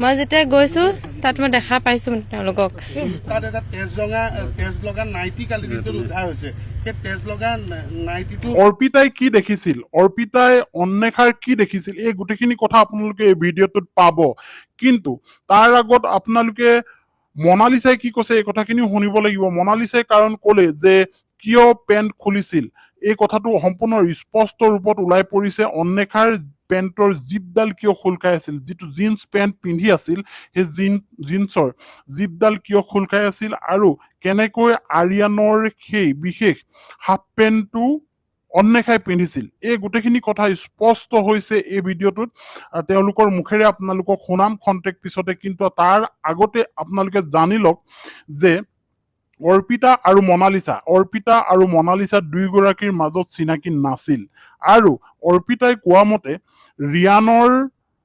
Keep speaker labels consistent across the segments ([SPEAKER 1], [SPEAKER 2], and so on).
[SPEAKER 1] মই যেতিয়া গৈছো তাত মই দেখা পাইছো তেওঁলোকক
[SPEAKER 2] তাত এটা তেজ লগা নাইটি কালি দিনটোত উদ্ধাৰ হৈছে সেই তেজ লগা নাইটিটো
[SPEAKER 3] অৰ্পিতাই কি দেখিছিল অৰ্পিতাই অন্বেষাৰ কি দেখিছিল এই গোটেইখিনি কথা আপোনালোকে এই ভিডিঅ'টোত পাব কিন্তু তাৰ আগত আপোনালোকে মনালিসাই কি কৈছে এই কথাখিনি শুনিব লাগিব মনালিসাই কাৰণ ক'লে যে কিয় পেণ্ট খুলিছিল এই কথাটো সম্পূৰ্ণ স্পষ্ট ৰূপত ওলাই পৰিছে অন্বেষাৰ পেণ্টৰ জিপডাল কিয় খোল খাই আছিল যিটো জিন্স পেণ্ট পিন্ধি আছিল সেই জিন্সৰ জিপডাল কিয় খোল খাই আছিল আৰু কেনেকৈ আৰিয়ানৰ সেই বিশেষ হাফ পেণ্টটো অন্বেষাই পিন্ধিছিল এই গোটেইখিনি কথা স্পষ্ট হৈছে এই ভিডিঅ'টোত তেওঁলোকৰ মুখেৰে আপোনালোকক শুনাম খন্তেক পিছতে কিন্তু তাৰ আগতে আপোনালোকে জানি লওক যে অৰ্পিতা আৰু মনালিসা দুয়োগৰাকীৰ মাজত চিনাকি নাছিল আৰু অৰ্পিতাই কোৱা মতে ৰিয়ানৰ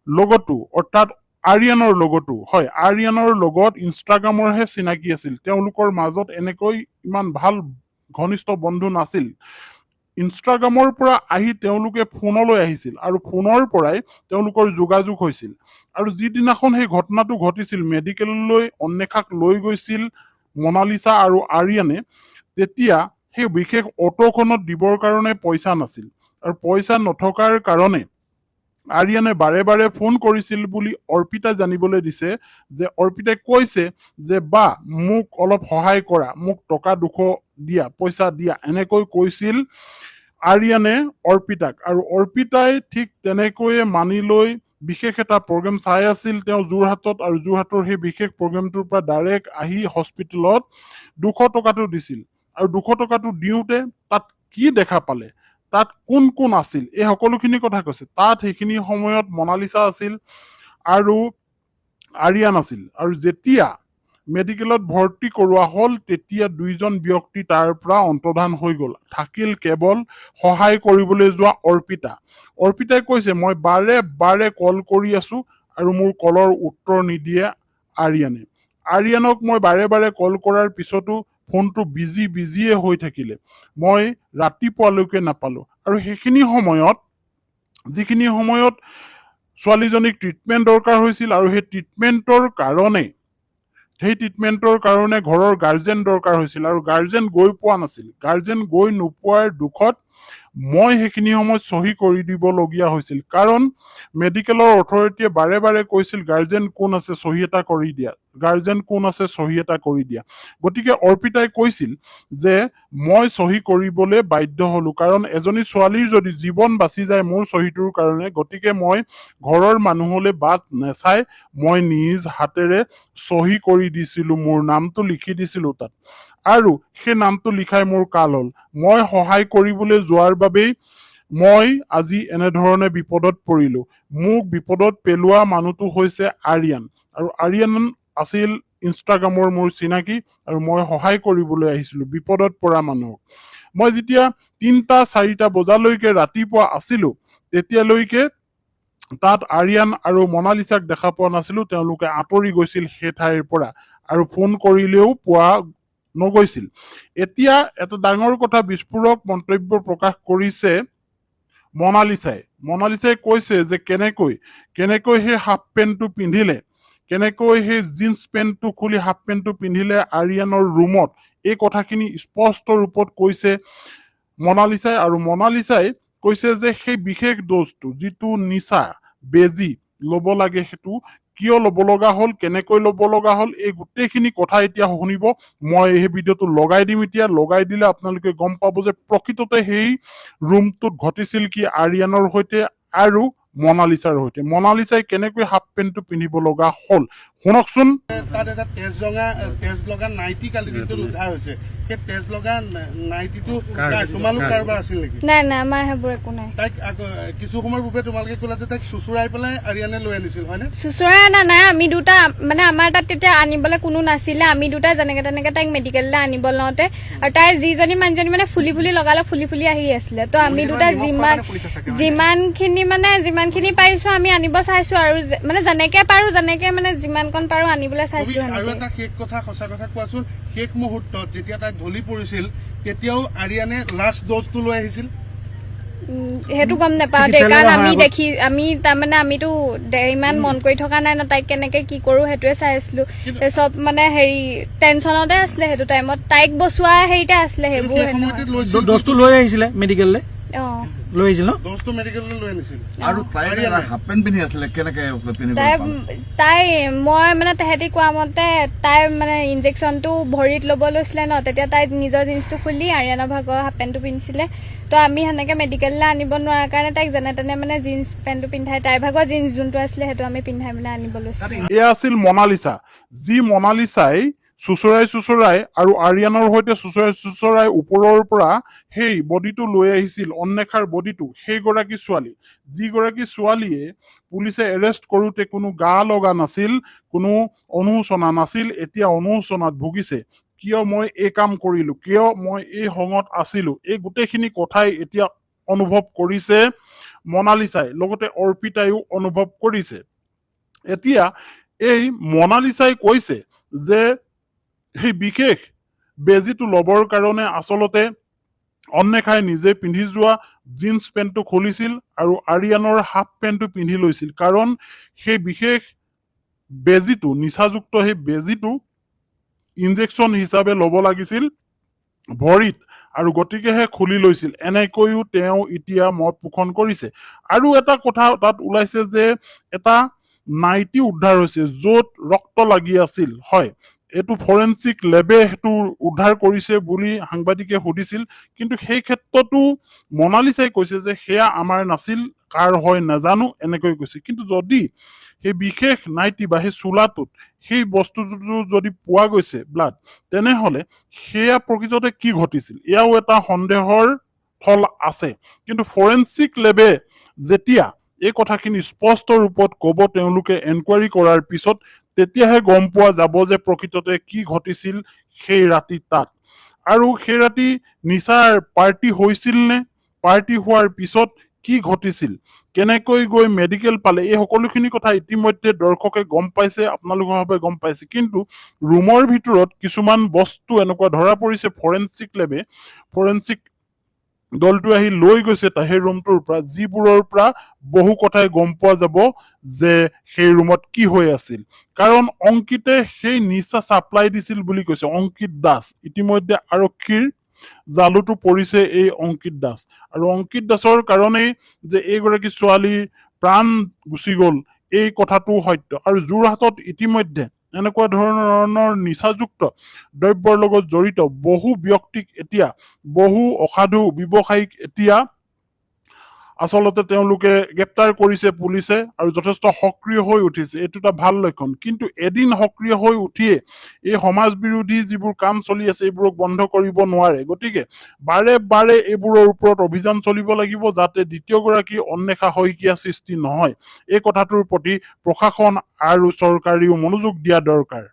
[SPEAKER 3] লগতো অৰ্থাৎ আৰিয়ানৰ লগতো হয় আৰিয়ানৰ লগত ইনষ্টাগ্ৰামৰহে চিনাকি আছিল তেওঁলোকৰ মাজত এনেকৈ ইমান ভাল ঘনিষ্ঠ বন্ধু নাছিল ইনষ্টাগ্ৰামৰ পৰা আহি তেওঁলোকে ফোনলৈ আহিছিল আৰু ফোনৰ পৰাই তেওঁলোকৰ যোগাযোগ হৈছিল আৰু যিদিনাখন সেই ঘটনাটো ঘটিছিল মেডিকেললৈ অন্বেষাক লৈ গৈছিল মনালিসা আৰু আৰিয়ানে তেতিয়া সেই বিশেষ অটোখনত দিবৰ কাৰণে পইচা নাছিল আৰু পইচা নথকাৰ কাৰণে আৰিয়ানে বাৰে বাৰে ফোন কৰিছিল বুলি অৰ্পিতা জানিবলৈ দিছে যে অৰ্পিতাই কৈছে যে বা মোক অলপ সহায় কৰা মোক টকা 200 দিয়া পইচা দিয়া এনেকৈ কৈছিল আৰিয়ানে অৰ্পিতাক আৰু অৰ্পিতাই ঠিক তেনেকৈয়ে মানি লৈ বিশেষ এটা প্ৰগ্ৰেম চাই আছিল তেওঁ যোৰহাটত আৰু যোৰহাটৰ সেই বিশেষ প্ৰগ্ৰেমটোৰ পৰা ডাইৰেক্ট আহি হস্পিটেলত 200 টকাটো দিছিল আৰু 200 টকাটো দিওঁতে তাত কি দেখা পালে তাত কোন কোন আছিল এই সকলোখিনি কথা কৈছে তাত সেইখিনি সময়ত মনালিসা আছিল আৰু আৰিয়ান আছিল আৰু যেতিয়া মেডিকেলত ভৰ্তি কৰোৱা হল তেতিয়া দুইজন ব্যক্তি তাৰ পৰা অন্তৰ্ধান হৈ গল থাকিল কেৱল সহায় কৰিবলৈ যোৱা অৰ্পিতাই কৈছে মই বাৰে বাৰে কল কৰি আছো আৰু মোৰ কলৰ উত্তৰ নিদিয়ে আৰিয়ানক মই বাৰে বাৰে কল কৰাৰ পিছতো ফোনটো বিজিয়ে হৈ থাকিলে মই ৰাতিপুৱালৈকে নাপালো আৰু সেইখিনি সময়ত যিখিনি সময়ত ছোৱালীজনীক ট্ৰিটমেণ্ট দৰকাৰ হৈছিল আৰু সেই ট্ৰিটমেণ্টৰ কাৰণে ঘৰৰ গাৰ্জেন দৰকাৰ হৈছিল আৰু গাৰ্জেন গৈ পোৱা নাছিল গাৰ্জেন গৈ নোপোৱাৰ দুখত মই সেইখিনি সময়ত সহি কৰি দিবলগীয়া হৈছিল কাৰণ মেডিকেলৰ অথৰিটিয়ে বাৰে বাৰে কৈছিল গাৰ্জেন কোন আছে সহি এটা কৰি দিয়া গতিকে অৰ্পিতাই কৈছিল যে মই সহি কৰিবলৈ বাধ্য হলো কাৰণ এজনী ছোৱালীৰ যদি জীৱন বাচি যায় মোৰ সহিটোৰ কাৰণে গতিকে মই ঘৰৰ মানুহলৈ বাট নেচাই মই নিজ হাতেৰে সহি কৰি দিছিলো মোৰ নামটো লিখি দিছিলো তাত আৰু সেই নামটো লিখাই মোৰ কাল হল মই সহায় কৰিবলৈ যোৱাৰ বাবেই মই আজি এনেধৰণে বিপদত পৰিলো মোক বিপদত পেলোৱা মানুহটো হৈছে আৰিয়ান আৰু আৰিয়ান আছিল ইনষ্টাগ্ৰামৰ মোৰ চিনাকি আৰু মই সহায় কৰিবলৈ আহিছিলো বিপদত পৰা মানুহক মই যেতিয়া 3-4টা বজালৈকে ৰাতিপুৱা আছিলো তেতিয়ালৈকে তাত আৰিয়ান আৰু মনালিসাক দেখা পোৱা নাছিলো তেওঁলোকে আঁতৰি গৈছিল সেই ঠাইৰ পৰা আৰু ফোন কৰিলেও পোৱা নগৈছিল এতিয়া এটা ডাঙৰ কথা বিস্ফোৰক মন্তব্য প্ৰকাশ কৰিছে মনালিসাই কৈছে যে কেনেকৈ সেই হাফ পেণ্টটো পিন্ধিলে কেনেকৈ সেই জিন্স পেণ্টটো খুলি হাফ পেণ্টটো পিন্ধিলে আৰিয়ানৰ ৰুমত এই কথাখিনি স্পষ্ট ৰূপত কৈছে মনালিসাই আৰু মনালিসাই কৈছে যে সেই বিশেষ ড'জটো যিটো নিচা বেজি ল'ব লাগে সেইটো কিয় ল'ব লগা হ'ল কেনেকৈ ল'ব লগা হ'ল এই গোটেইখিনি কথা এতিয়া শুনিব মই এই ভিডিঅ'টো লগাই দিম এতিয়া লগাই দিলে আপোনালোকে গম পাব যে প্ৰকৃততে সেই ৰুমটোত ঘটিছিল কি আৰিয়ানৰ সৈতে আৰু মনালিসাই কেনেকৈ হাফ পেণ্টটো পিন্ধিব লগা হ'ল শুনকচোন
[SPEAKER 2] তাত এটা তেজ লগা নাইটি কালি দিনটোত উদ্ধাৰ হৈছে সেই তেজ লগা নাইটিটো তোমালোক কাৰোবাৰ আছিল নেকি
[SPEAKER 1] নাই আমাৰ সেইবোৰ একো নাই
[SPEAKER 2] তাইক কিছু সময়ৰ পূৰ্বে তোমালোকে ক'লা যে তাইক চুচুৰাই পেলাই আৰিয়ানে লৈ আনিছিল হয়নে
[SPEAKER 1] চুচুৰাই অনা নাই আমি দুটা মানে আমাৰ তাত তেতিয়া আনিবলৈ কোনো নাছিলে আমি দুটা যেনেকে তেনেকে তাইক মেডিকেললৈ আনিব লওঁতে আৰু তাই যিজনী মানুহজনী মানে ফুলি লগালে ফুলি আহি আছিলে তো আমি দুটা যিমানখিনি পাৰিছো আমি আনিব চাইছো আৰু মানে যেনেকে পাৰো মানে যিমানকণ পাৰো আনিবলৈ চাইছো
[SPEAKER 2] আৰু এটা শেষ কথা সঁচা কথা কোৱাচোন শেষ মুহূৰ্তত যেতিয়া তাই ঢলি পৰিছিল তেতিয়াও আৰিয়ানে লাষ্ট ড'জটো লৈ আহিছিল
[SPEAKER 1] সেইটো গম নাপাওঁ দেই, কাৰণ আমি তাৰমানে আমিতো ইমান মন কৰি থকা নাই ন, তাইক কেনেকে কি কৰো সেইটোৱে চাই আছিলো। চব মানে হেৰি টেনচনতে আছিলে সেইটো টাইমত, তাইক বচোৱা হেৰিতে আছিলে সেইবোৰ।
[SPEAKER 4] ড'জটো লৈ আহিছিলে মেডিকেললৈ, লৈ আহিছিল ন?
[SPEAKER 2] ড'জটো মেডিকেললৈ লৈ আনিছিল।
[SPEAKER 5] আৰু তাই হাফ পেণ্ট পিন্ধি আছিলে, কেনেকে পিন্ধিব?
[SPEAKER 1] তাই মই মানে তেহেঁতি কোৱা মতে তাই মানে ইনজেকশ্যনটো ভৰিত ল'ব লৈছিলে ন, তেতিয়া তাই নিজৰ জিন্সটো খুলি আৰিয়ানৰ ভাগৰ হাফ পেণ্টটো পিন্ধিছিলে। তো আমি সেনেকে মেডিকেললৈ আনিব নোৱাৰাৰ কাৰণে তাইক যেনে তেনে মানে জিন্স পেণ্টটো পিন্ধাই, তাইৰ ভাগৰ জিন্স যোনটো আছিলে সেইটো আমি পিন্ধাই মানে আনিব লৈছো।
[SPEAKER 3] এয়া আছিল মনালিছা, যি মনালিছাই চুচৰাই আৰু আৰিয়ানৰ সৈতে চুচৰাই ওপৰৰ পৰা সেই বডিটো লৈ আহিছিল, অন্বেষাৰ বডিটো, সেইগৰাকী ছোৱালী, যিগৰাকী ছোৱালীয়ে পুলিচে এৰেষ্ট কৰোঁতে কোনো গা লগা নাছিল, কোনো অনুশোচনা নাছিল, এতিয়া অনুশোচনাত ভুগিছে। কিয় মই এই কাম কৰিলো, কিয় মই এই সংগত আছিলো, এই গোটেইখিনি কথাই এতিয়া অনুভৱ কৰিছে মনালিছাই, লগতে অৰ্পিতাইও অনুভৱ কৰিছে। এতিয়া এই মনালিছাই কৈছে যে সেই বিশেষ বেজীটো ল'বৰ কাৰণে আচলতে অন্বেষাই নিজে পিন্ধি যোৱা জিন্স পেণ্টটো খুলিছিল আৰু আৰিয়ানৰ হাফ পেণ্টটো পিন্ধি লৈছিল, কাৰণ সেই বিশেষ বেজীটো, নিচাযুক্ত সেই বেজীটো ইনজেকশ্যন হিচাপে ল'ব লাগিছিল ভৰিত, আৰু গতিকেহে খুলি লৈছিল। এনেকৈও তেওঁ এতিয়া মত পোষণ কৰিছে। আৰু এটা কথা তাত ওলাইছে যে এটা নাইটি উদ্ধাৰ হৈছে য'ত ৰক্ত লাগি আছিল। হয়, এইটো ফৰেনচিক লেবে সেইটো উদ্ধাৰ কৰিছে বুলি সাংবাদিকে সুধিছিল, কিন্তু সেই ক্ষেত্ৰতো মনালিছাই কৈছে যে সেয়া আমাৰ নাছিল, কাৰ হয় নাজানো, এনেকৈ কৈছে। কিন্তু যদি সেই বিশেষ নাইটি বা সেই চোলাটোত সেই বস্তুটো যদি পোৱা গৈছে ব্লাড, তেনেহলে সেয়া প্ৰকৃততে কি ঘটিছিল, এয়াও এটা সন্দেহৰ থল আছে। কিন্তু ফৰেনচিক লেবে যেতিয়া এই কথাখিনি স্পষ্ট ৰূপত ক'ব তেওঁলোকে এনকুৱাৰী কৰাৰ পিছত, তেতিয়াহে গম পোৱা যাব যে প্ৰকৃততে কি ঘটিছিল সেই ৰাতি তাত। আৰু সেই ৰাতি নিচাৰ পাৰ্টি হৈছিল নে, পাৰ্টি হোৱাৰ পিছত কি ঘটিছিল, কেনেকৈ গৈ মেডিকেল পালে, এই সকলোখিনি কথা ইতিমধ্যে দৰ্শকে গম পাইছে, আপোনালোকৰ ভাৱে গম পাইছে। কিন্তু ৰুমৰ ভিতৰত কিছুমান বস্তু এনেকুৱা ধৰা পৰিছে, ফৰেনচিক দলটো আহি লৈ গৈছে সেই ৰুমটোৰ পৰা, যিবোৰৰ পৰা বহু কথাই গম পোৱা যাব যে সেই ৰুমত কি হৈ আছিল। কাৰণ অংকিতে সেই নিচা চাপ্লাই দিছিল বুলি কৈছে অংকিত দাস। ইতিমধ্যে আৰক্ষীৰ জালুটো পৰিছে এই অংকিত দাস, আৰু অংকিত দাসৰ কাৰণেই যে এইগৰাকী ছোৱালীৰ প্ৰাণ গুচি গ'ল, এই কথাটো সত্য। আৰু যোৰহাটত ইতিমধ্যে এনেকুৱা ধৰণৰ নিচাযুক্ত দ্ৰব্যৰ লগত জড়িত বহু ব্যক্তিক এতিয়া, বহু অসাধু ব্যৱসায়ীক এতিয়া আচলতে তেওঁলোকে গ্ৰেপ্তাৰ কৰিছে পুলিচে, আৰু যথেষ্ট সক্ৰিয় হৈ উঠিছে। এইটো এটা ভাল লক্ষণ। কিন্তু এদিন সক্ৰিয় হৈ উঠিয়ে এই সমাজ বিৰোধী যিবোৰ কাম চলি আছে এইবোৰক বন্ধ কৰিব নোৱাৰে। গতিকে বাৰে বাৰে এইবোৰৰ ওপৰত অভিযান চলিব লাগিব, যাতে দ্বিতীয়গৰাকী অন্বেষা শইকীয়া সৃষ্টি নহয়। এই কথাটোৰ প্ৰতি প্ৰশাসন আৰু চৰকাৰেও মনোযোগ দিয়া দৰকাৰ।